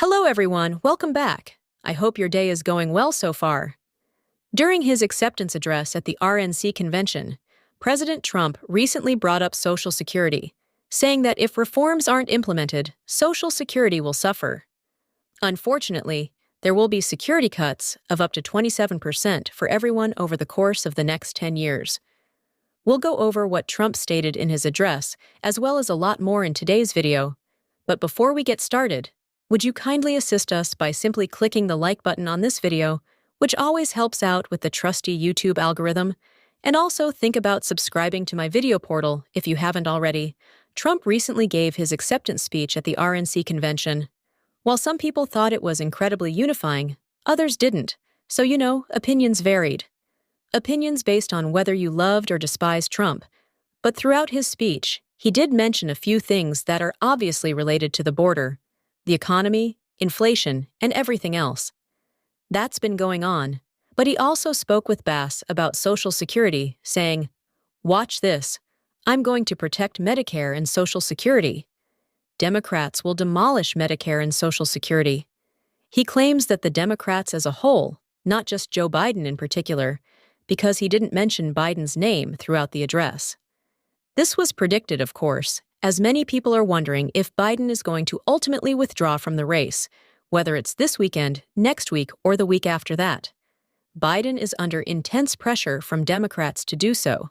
Hello everyone, welcome back. I hope your day is going well so far. During his acceptance address at the RNC convention, President Trump recently brought up Social Security, saying that if reforms aren't implemented, Social Security will suffer. Unfortunately, there will be security cuts of up to 27% for everyone over the course of the next 10 years. We'll go over what Trump stated in his address, as well as a lot more in today's video. But before we get started, would you kindly assist us by simply clicking the like button on this video, which always helps out with the trusty YouTube algorithm, and also think about subscribing to my video portal if you haven't already. Trump recently gave his acceptance speech at the RNC convention. While some people thought it was incredibly unifying, others didn't, so opinions varied. Opinions based on whether you loved or despised Trump. But throughout his speech, he did mention a few things that are obviously related to the border, the economy, inflation, and everything else. That's been going on, but he also spoke with Bass about Social Security, saying, "Watch this. I'm going to protect Medicare and Social Security. Democrats will demolish Medicare and Social Security." He claims that the Democrats as a whole, not just Joe Biden in particular, because he didn't mention Biden's name throughout the address. This was predicted, of course, as many people are wondering if Biden is going to ultimately withdraw from the race, whether it's this weekend, next week, or the week after that. Biden is under intense pressure from Democrats to do so.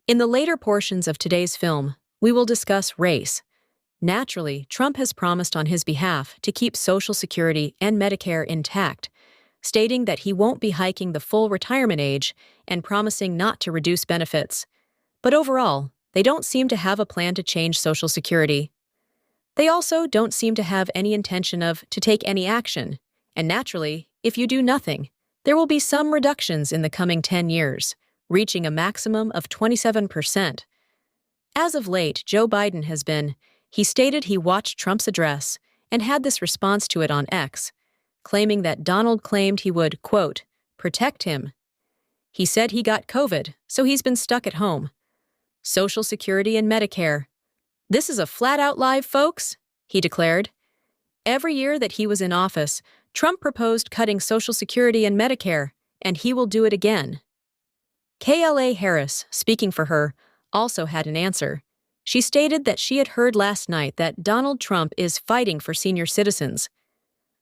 In the later portions of today's film, we will discuss race. Naturally, Trump has promised on his behalf to keep Social Security and Medicare intact, stating that he won't be hiking the full retirement age and promising not to reduce benefits. But overall, they don't seem to have a plan to change Social Security. They also don't seem to have any intention to take any action, and naturally, if you do nothing, there will be some reductions in the coming 10 years, reaching a maximum of 27%. As of late, Joe Biden he stated he watched Trump's address and had this response to it on X, claiming that Donald claimed he would, quote, protect him. He said he got COVID, so he's been stuck at home. Social Security and Medicare. "This is a flat-out lie, folks," he declared. Every year that he was in office, Trump proposed cutting Social Security and Medicare, and he will do it again. Kla Harris, speaking for her, also had an answer. She stated that she had heard last night that Donald Trump is fighting for senior citizens.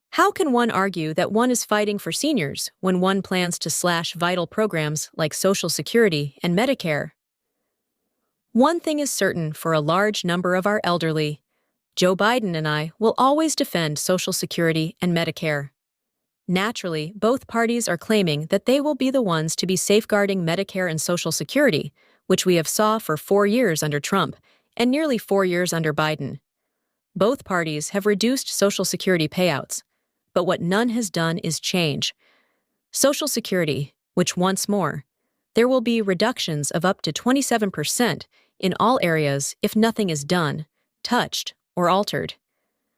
How can one argue that one is fighting for seniors when one plans to slash vital programs like Social Security and Medicare? One thing is certain for a large number of our elderly. Joe Biden and I will always defend Social Security and Medicare. Naturally, both parties are claiming that they will be the ones to be safeguarding Medicare and Social Security, which we have saw for 4 years under Trump and nearly 4 years under Biden. Both parties have reduced Social Security payouts, but what none has done is change Social Security, which once more, there will be reductions of up to 27% in all areas if nothing is done, touched, or altered.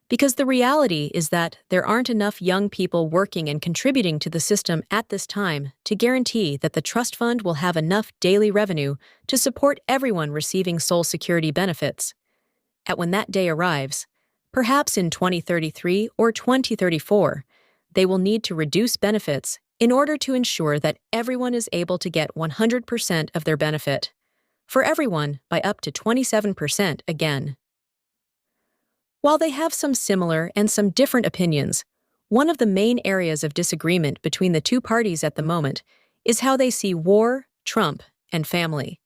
Because the reality is that there aren't enough young people working and contributing to the system at this time to guarantee that the trust fund will have enough daily revenue to support everyone receiving Social Security benefits. When that day arrives, perhaps in 2033 or 2034, they will need to reduce benefits in order to ensure that everyone is able to get 100% of their benefit. For everyone, by up to 27% again. While they have some similar and some different opinions, one of the main areas of disagreement between the two parties at the moment is how they see war, Trump, and family.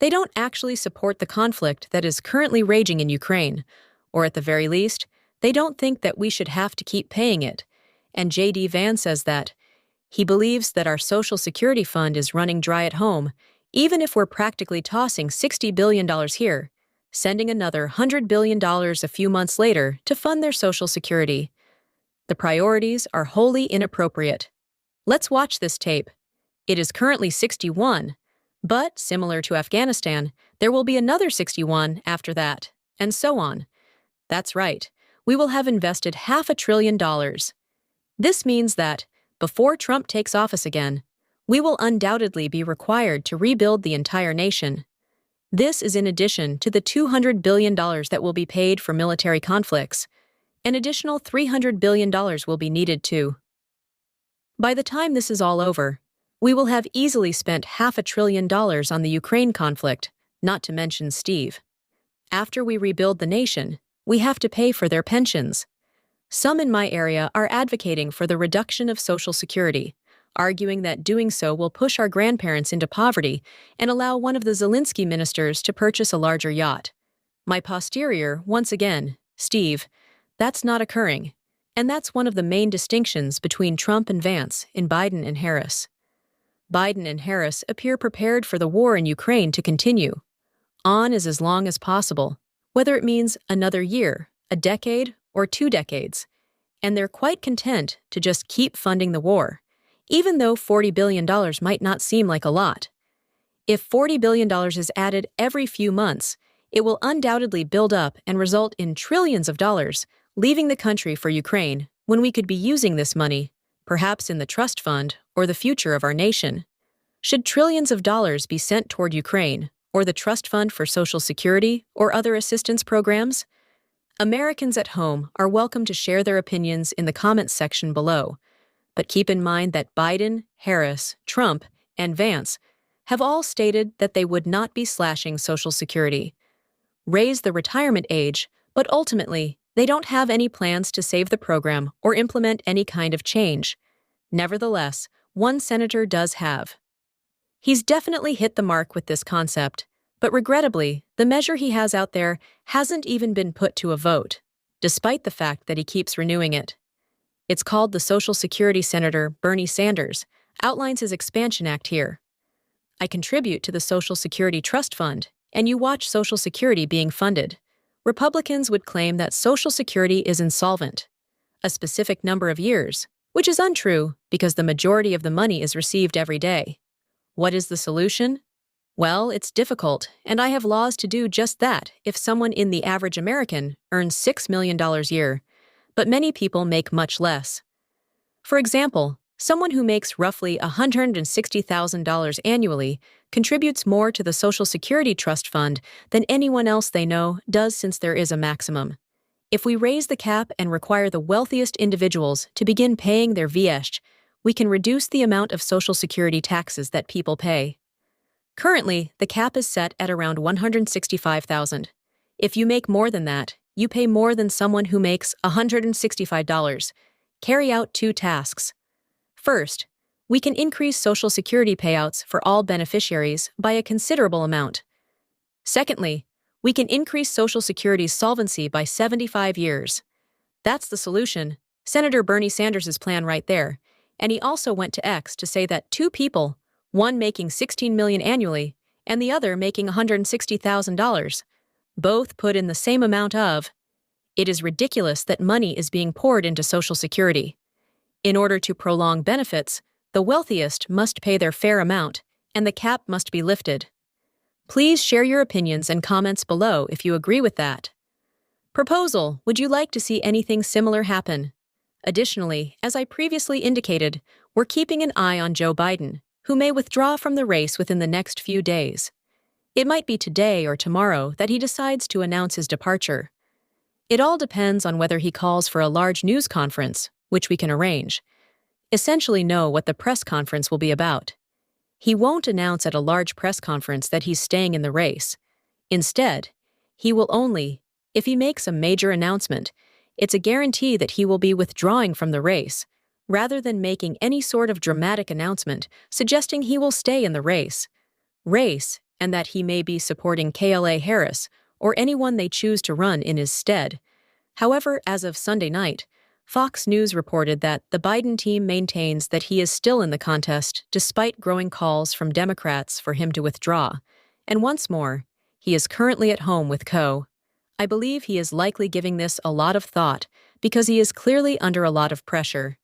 They don't actually support the conflict that is currently raging in Ukraine, or at the very least, they don't think that we should have to keep paying it, and J.D. Vance says that he believes that our Social Security fund is running dry at home, even if we're practically tossing $60 billion here, sending another $100 billion a few months later to fund their Social Security. The priorities are wholly inappropriate. Let's watch this tape. It is currently 61, but similar to Afghanistan, there will be another 61 after that, and so on. That's right, we will have invested $500 billion. This means that, before Trump takes office again, we will undoubtedly be required to rebuild the entire nation. This is in addition to the $200 billion that will be paid for military conflicts, An additional $300 billion will be needed too. By the time this is all over, we will have easily spent $500 billion on the Ukraine conflict, not to mention Steve. After we rebuild the nation, we have to pay for their pensions. Some in my area are advocating for the reduction of Social Security, arguing that doing so will push our grandparents into poverty and allow one of the Zelensky ministers to purchase a larger yacht. My posterior, once again, Steve, that's not occurring. And that's one of the main distinctions between Trump and Vance in Biden and Harris. Biden and Harris appear prepared for the war in Ukraine to continue. On is as long as possible, whether it means another year, a decade, or 2 decades. And they're quite content to just keep funding the war, even though $40 billion might not seem like a lot. If $40 billion is added every few months, it will undoubtedly build up and result in trillions of dollars leaving the country for Ukraine when we could be using this money, perhaps in the trust fund or the future of our nation. Should trillions of dollars be sent toward Ukraine or the trust fund for Social Security or other assistance programs? Americans at home are welcome to share their opinions in the comments section below, but keep in mind that Biden, Harris, Trump, and Vance have all stated that they would not be slashing Social Security, raise the retirement age, but ultimately, they don't have any plans to save the program or implement any kind of change. Nevertheless, one senator does have. He's definitely hit the mark with this concept, but regrettably, the measure he has out there hasn't even been put to a vote, despite the fact that he keeps renewing it. It's called the Social Security Senator Bernie Sanders outlines his expansion act here. I contribute to the Social Security Trust Fund, and you watch Social Security being funded. Republicans would claim that Social Security is insolvent, a specific number of years, which is untrue because the majority of the money is received every day. What is the solution? Well, it's difficult, and I have laws to do just that if someone in the average American earns $6 million a year, but many people make much less. For example, someone who makes roughly $160,000 annually contributes more to the Social Security Trust Fund than anyone else they know does since there is a maximum. If we raise the cap and require the wealthiest individuals to begin paying their VSH, we can reduce the amount of Social Security taxes that people pay. Currently, the cap is set at around $165,000. If you make more than that, you pay more than someone who makes $165. Carry out 2 tasks. First, we can increase Social Security payouts for all beneficiaries by a considerable amount. Secondly, we can increase Social Security's solvency by 75 years. That's the solution, Senator Bernie Sanders' plan right there, and he also went to X to say that 2 people, one making $16 million annually and the other making $160,000, both put in the same amount of. It is ridiculous that money is being poured into Social Security. In order to prolong benefits, the wealthiest must pay their fair amount, and the cap must be lifted. Please share your opinions and comments below if you agree with that. Proposal: would you like to see anything similar happen? Additionally, as I previously indicated, we're keeping an eye on Joe Biden, who may withdraw from the race within the next few days. It might be today or tomorrow that he decides to announce his departure. It all depends on whether he calls for a large news conference, which we can arrange. Essentially know what the press conference will be about. He won't announce at a large press conference that he's staying in the race. Instead, he will only, if he makes a major announcement, it's a guarantee that he will be withdrawing from the race, rather than making any sort of dramatic announcement suggesting he will stay in the race, and that he may be supporting Kamala Harris or anyone they choose to run in his stead. However, as of Sunday night, Fox News reported that the Biden team maintains that he is still in the contest despite growing calls from Democrats for him to withdraw. And once more, he is currently at home with Co. I believe he is likely giving this a lot of thought because he is clearly under a lot of pressure.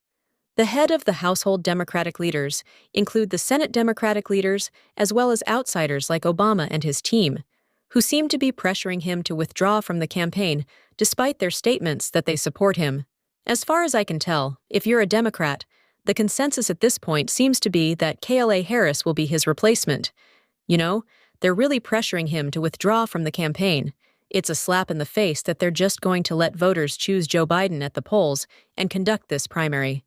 The head of the household Democratic leaders include the Senate Democratic leaders as well as outsiders like Obama and his team, who seem to be pressuring him to withdraw from the campaign despite their statements that they support him. As far as I can tell, if you're a Democrat, the consensus at this point seems to be that Kamala Harris will be his replacement. You know, they're really pressuring him to withdraw from the campaign. It's a slap in the face that they're just going to let voters choose Joe Biden at the polls and conduct this primary.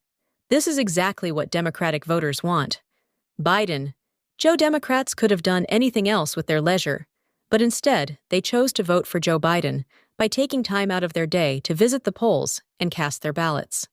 This is exactly what Democratic voters want. Biden. Joe Democrats could have done anything else with their leisure, but instead, they chose to vote for Joe Biden by taking time out of their day to visit the polls and cast their ballots.